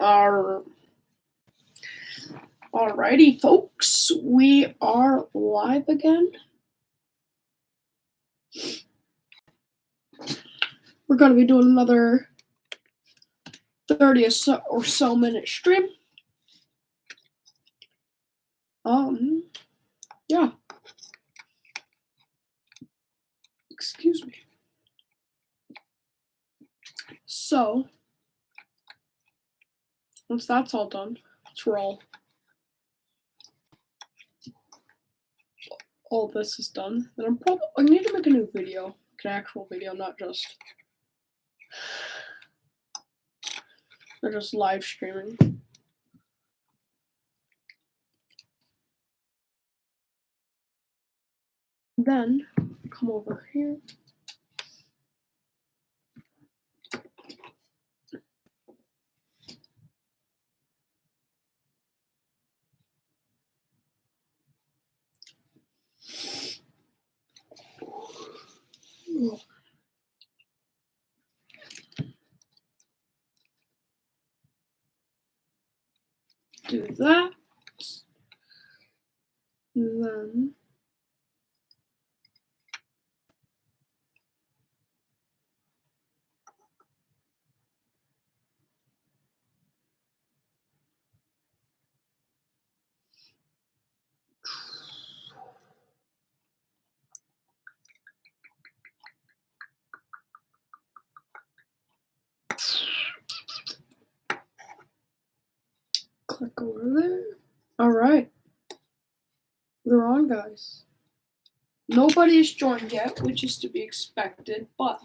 Alrighty, folks, we are live again. We're going to be doing another 30 or so minute stream. Yeah. Excuse me. So, once that's all done, let's roll. All this is done, then I need to make a new video, like an actual video, not just live streaming. Then come over here. Do that. Then click over there. Alright. We're on, guys. Nobody's joined yet, which is to be expected, but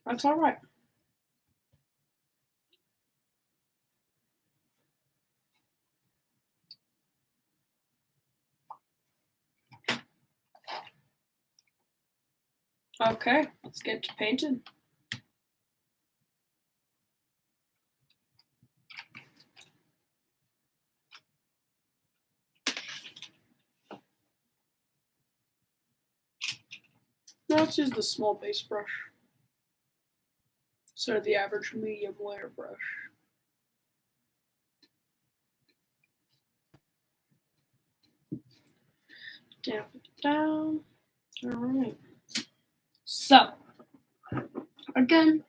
that's alright. Okay, let's get to painting. Now let's use the small base brush. So the average medium layer brush. Damp it down. Alright. So, again,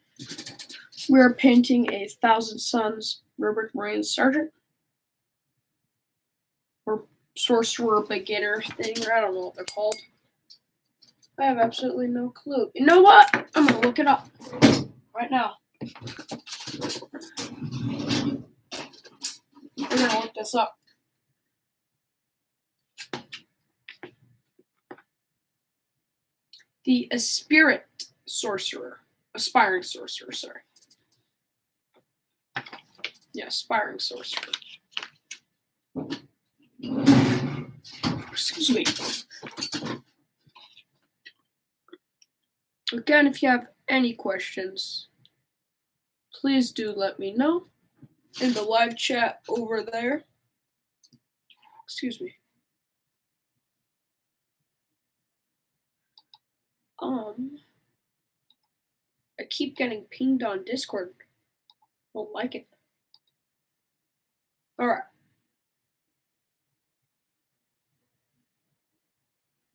we're painting a Thousand Suns Rubric Marine Sergeant. Or Sorcerer Beginner thing, or I don't know what they're called. I have absolutely no clue. You know what? I'm going to look it up right now. We're going to look this up. The Aspiring Sorcerer, sorry. Yeah, Aspiring Sorcerer. Excuse me. Again, if you have any questions, please do let me know in the live chat over there. Excuse me. I keep getting pinged on Discord. Don't like it. Alright.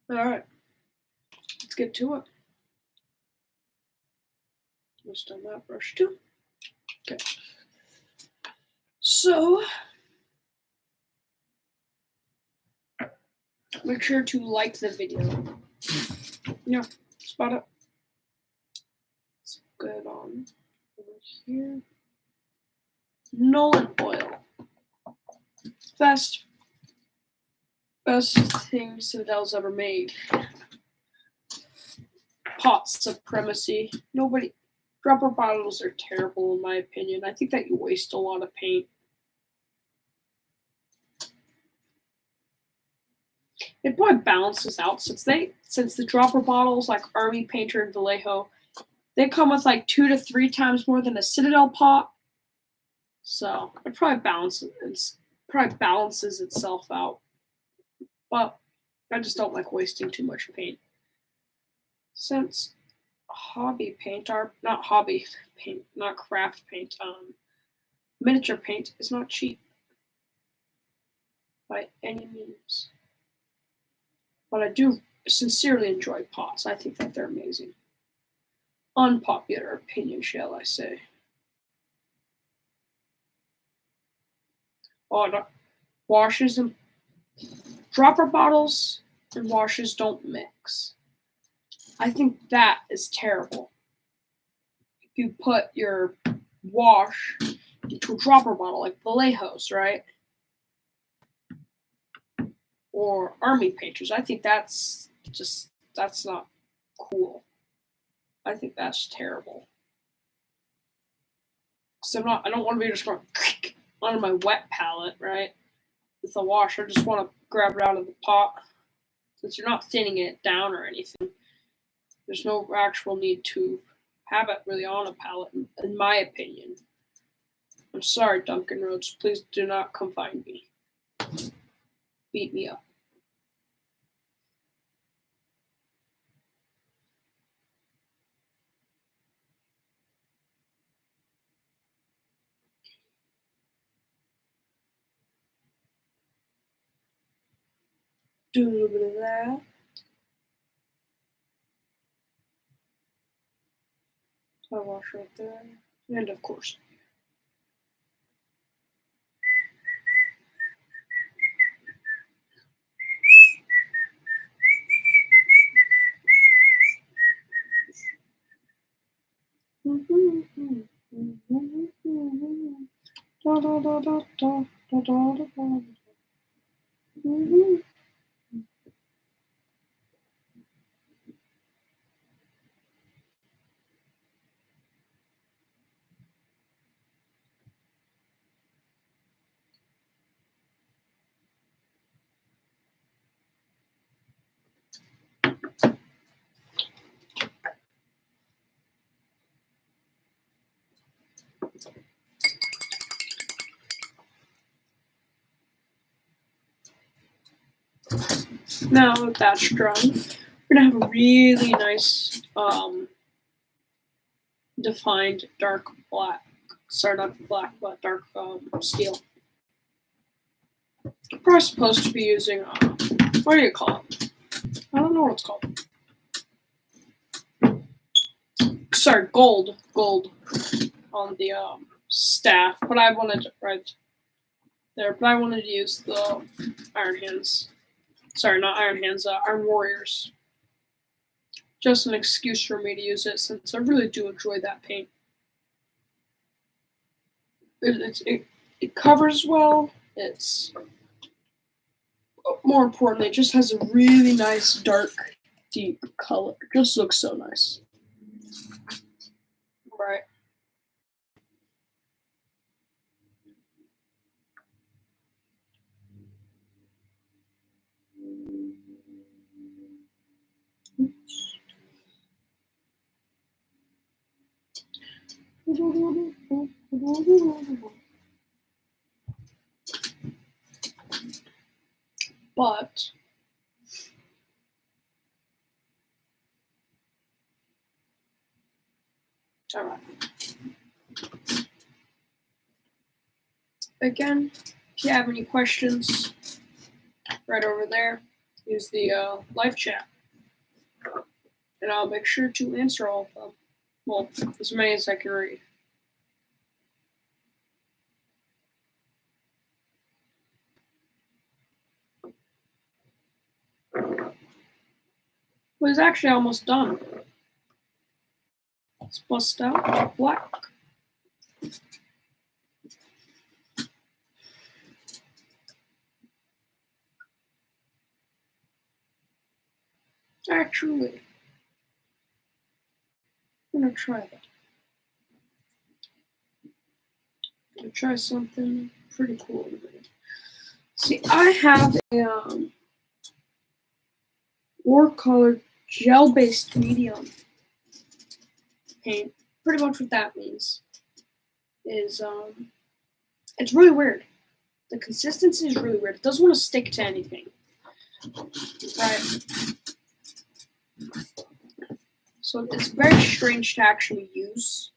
Alright. Let's get to it. Just on that brush too. Okay. So, make sure to like the video. Yeah, spot it. Let's get on over here. Nolan oil. Best thing Citadel's ever made. Pot supremacy. Dropper bottles are terrible in my opinion. I think that you waste a lot of paint. It probably balances out since the dropper bottles like Army Painter and Vallejo, they come with like 2 to 3 times more than a Citadel pot. So it probably balances itself out. But I just don't like wasting too much paint. Since hobby paint, or not hobby paint, not craft paint, miniature paint is not cheap by any means. But I do sincerely enjoy pots. I think that they're amazing. Unpopular opinion, shall I say. Oh, no. Washes and dropper bottles and washes don't mix. I think that is terrible. If you put your wash into a dropper bottle like Vallejos, right? Or army painters, I think that's not cool. I think that's terrible. So I don't want to be just going onto my wet palette, right? With a wash, I just want to grab it out of the pot. Since you're not thinning it down or anything, there's no actual need to have it really on a palette, in my opinion. I'm sorry, Duncan Rhodes. Please do not come find me. Beat me up. Do a little bit of that. So I wash right there. And of course. Now that that's dry, we're gonna have a really nice defined dark black. Sorry, not black, but dark steel. You're probably supposed to be using what do you call it? I don't know what it's called. Sorry, gold on the staff, but I wanted to right there. But I wanted to use the Iron Hands. Sorry, not Iron Hands. Iron Warriors. Just an excuse for me to use it, since I really do enjoy that paint. It covers well. It's more importantly, it just has a really nice dark, deep color. It just looks so nice. Right. But all right. Again, if you have any questions, right over there, use the live chat, and I'll make sure to answer all of them. Well, as many as I can read. Well, it's actually almost done. Let's bust out black. Actually, I'm gonna try that. I'm gonna try something pretty cool in a minute. See, I have a watercolor gel-based medium paint. Pretty much what that means is it's really weird. The consistency is really weird. It doesn't want to stick to anything. Right. So it's very strange to actually use.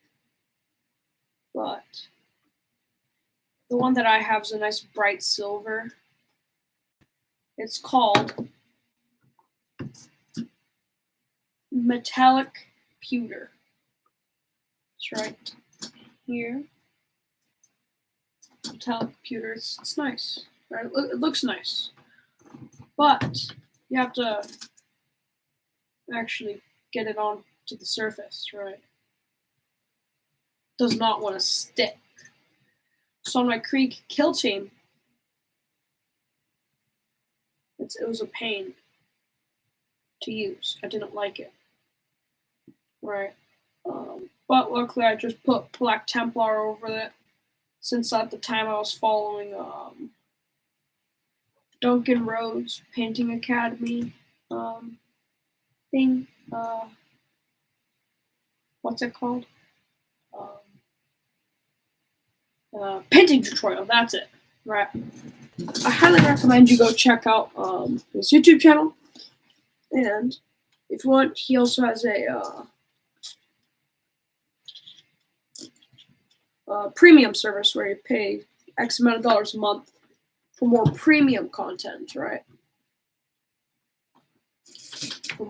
But the one that I have is a nice bright silver. It's called metallic pewter. It's right here. Metallic pewter. It's nice, right? It looks nice, but you have to actually get it on to the surface, right? Does not want to stick. So on my Creek kill team, it was a pain to use. I didn't like it, right? But luckily I just put Black Templar over it, since at the time I was following Duncan Rhodes Painting Academy thing. What's it called? Painting tutorial. That's it. Right. I highly recommend you go check out his YouTube channel, and if you want, he also has a premium service where you pay X amount of dollars a month for more premium content, right? For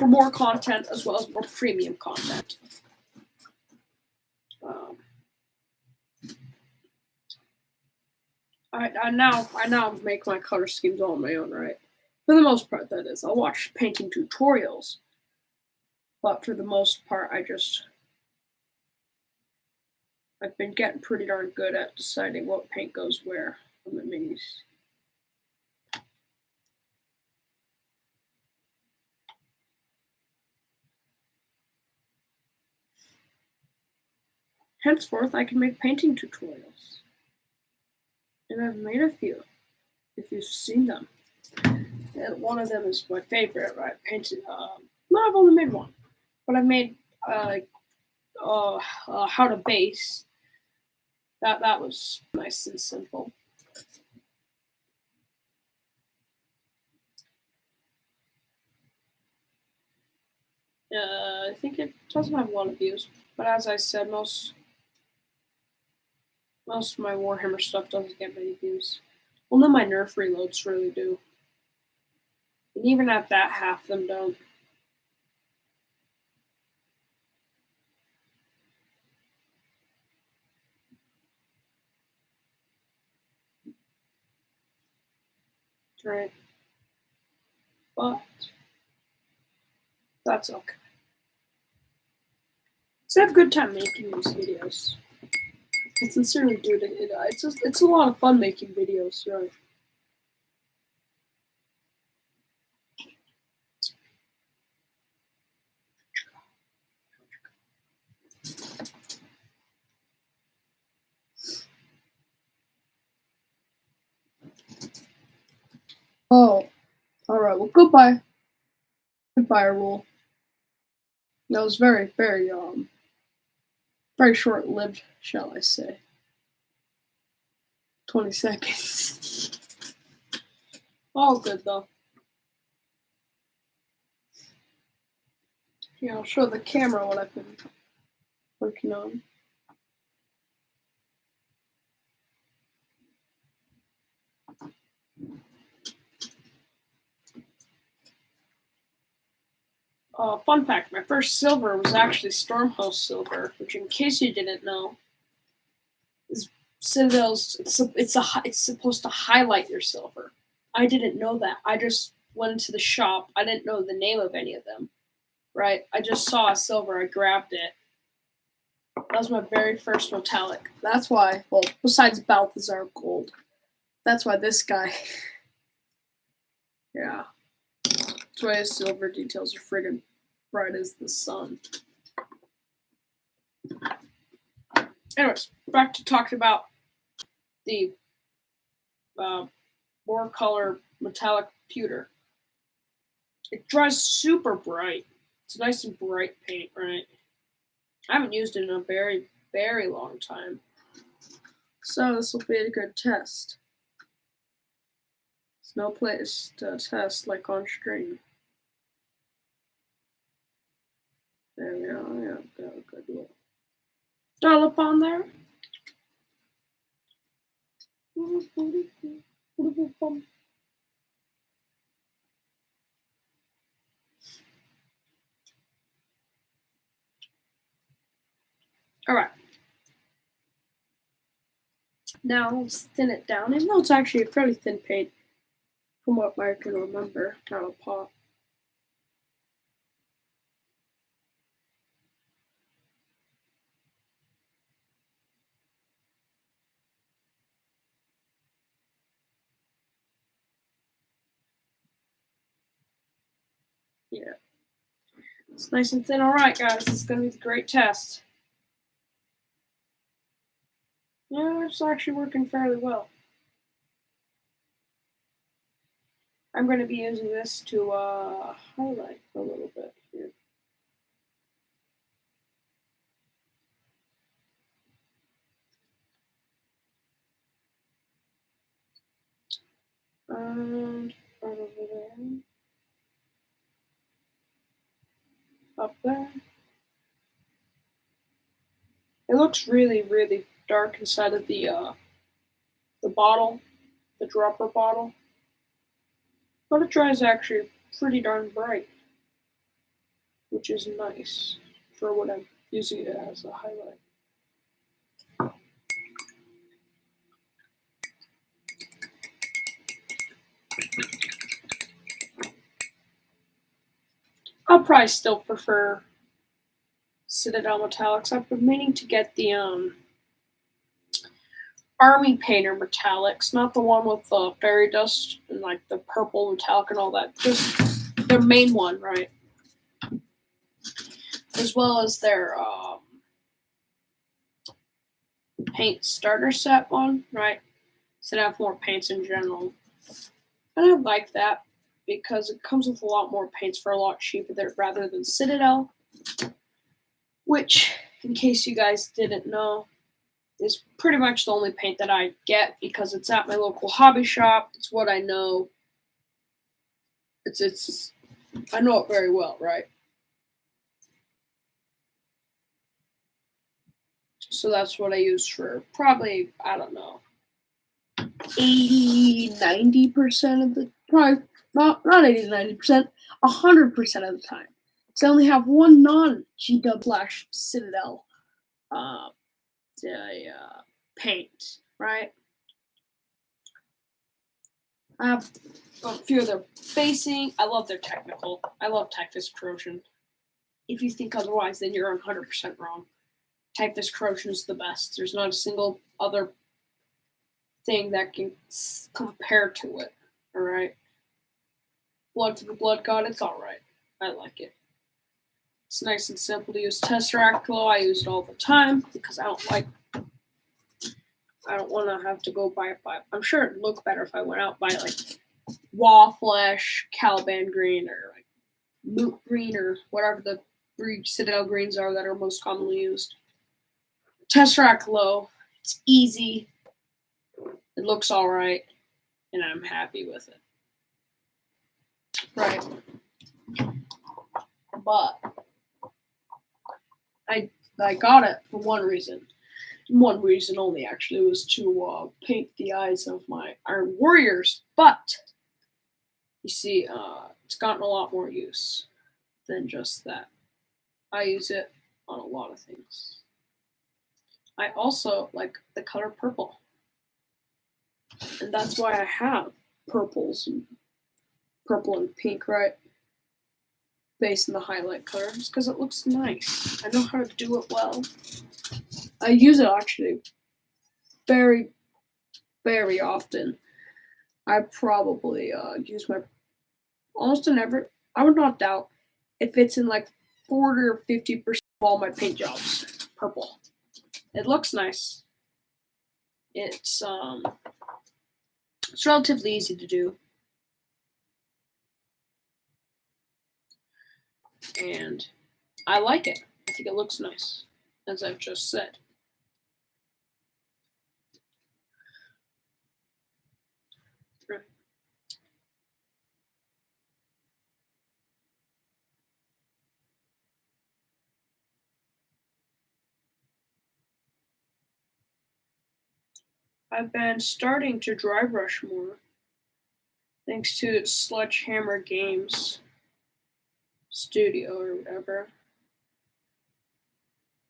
more content as well as more premium content. I now make my color schemes all on my own, right? For the most part, that is. I'll watch painting tutorials, but for the most part, I've been getting pretty darn good at deciding what paint goes where on the minis. Henceforth, I can make painting tutorials. And I've made a few, if you've seen them. And one of them is my favorite, right? Painted, no, I've only made one. But I've made, how to base. That was nice and simple. I think it doesn't have a lot of views, but as I said, most of my Warhammer stuff doesn't get many views. Well, none of my Nerf reloads really do. And even at that, half of them don't. Right. But that's okay. So I have a good time making these videos. I sincerely do. It's a lot of fun making videos, right? Oh, all right. Well, goodbye. Goodbye, Rule. That was very, very very short-lived, shall I say? 20 seconds. All good though. Yeah, I'll show the camera what I've been working on. Fun fact, my first silver was actually Stormhost silver, which, in case you didn't know, is Citadel's. It's supposed to highlight your silver. I didn't know that. I just went into the shop. I didn't know the name of any of them. Right? I just saw a silver. I grabbed it. That was my very first metallic. That's why. Well, besides Balthazar Gold, that's why this guy. Yeah. That's why his silver details are friggin' bright as the sun. Anyways, back to talking about the more color metallic pewter. It dries super bright. It's a nice and bright paint, right? I haven't used it in a very, very long time. So this will be a good test. There's no place to test like on stream. There we go. Yeah, good little dollop on there. All right. Now let's thin it down. Even though it's actually a fairly thin paint from what I can remember out of pot. Yeah. It's nice and thin. All right, guys. It's going to be a great test. Yeah, it's actually working fairly well. I'm going to be using this to highlight a little bit here. And right over there. Up there. It looks really, really dark inside of the bottle, the dropper bottle. But it dries actually pretty darn bright, which is nice for what I'm using it as a highlight. I'll probably still prefer Citadel Metallics. I've been meaning to get the Army Painter Metallics, not the one with the fairy dust and like the purple metallic and all that. Just their main one, right? As well as their paint starter set one, right? So they have more paints in general. And I like that because it comes with a lot more paints for a lot cheaper rather than Citadel, which, in case you guys didn't know, is pretty much the only paint that I get because it's at my local hobby shop. It's what I know. It's I know it very well, right? So that's what I use for probably, I don't know, 80-90% of the, probably not 80 to 90%, 100% of the time. So I only have one non-GW / Citadel uh, paint, right? I have a few of their basing. I love their technical. I love Typhus Corrosion. If you think otherwise, then you're 100% wrong. Typhus Corrosion is the best. There's not a single other thing that can compare to it. All right. Blood for the Blood God, it's all right. I like it. It's nice and simple to use. Tesseract Glow, I use it all the time because I don't want to have to go buy it. I'm sure it'd look better if I went out by like Wallflesh, Caliban Green, or like Moot Green, or whatever the Citadel greens are that are most commonly used. Tesseract Glow, it's easy. It looks all right, and I'm happy with it. Right. But I got it for one reason. One reason only, actually, was to paint the eyes of my Iron Warriors. But you see, it's gotten a lot more use than just that. I use it on a lot of things. I also like the color purple. And that's why I have purples and purple and pink, right? Based on the highlight colors, because it looks nice. I know how to do it well. I use it actually very, very often. I probably use my almost in every. I would not doubt if it's in like 40 or 50% of all my paint jobs. Purple. It looks nice. It's relatively easy to do. And I like it. I think it looks nice, as I've just said. I've been starting to dry brush more, thanks to Sledgehammer Games Studio or whatever.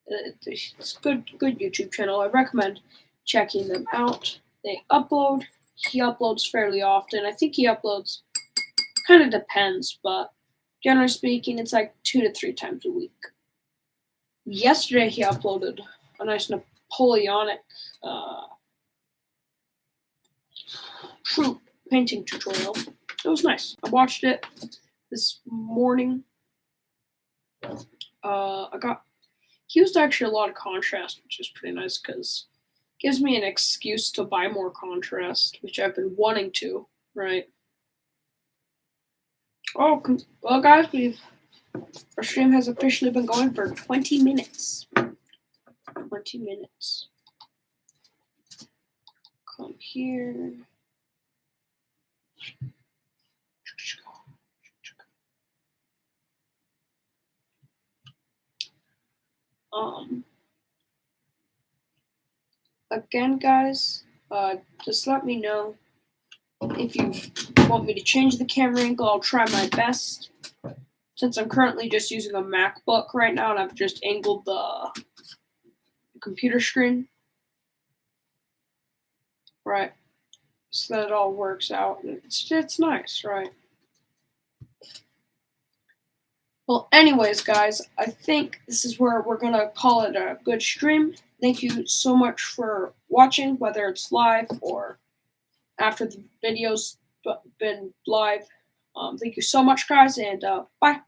It's good YouTube channel. I recommend checking them out. They upload. He uploads fairly often. I think he uploads. Kind of depends, but generally speaking, it's like 2 to 3 times a week. Yesterday he uploaded a nice Napoleonic troop painting tutorial. It was nice. I watched it this morning. He used actually a lot of contrast, which is pretty nice because it gives me an excuse to buy more contrast, which I've been wanting to, right? Oh, well, guys, our stream has officially been going for 20 minutes. 20 minutes. Come here. Again, guys, just let me know if you want me to change the camera angle. I'll try my best. Since I'm currently just using a MacBook right now and I've just angled the computer screen. Right. So that it all works out. It's nice, right? Well, anyways, guys, I think this is where we're going to call it a good stream. Thank you so much for watching, whether it's live or after the video's been live. Thank you so much, guys, and bye.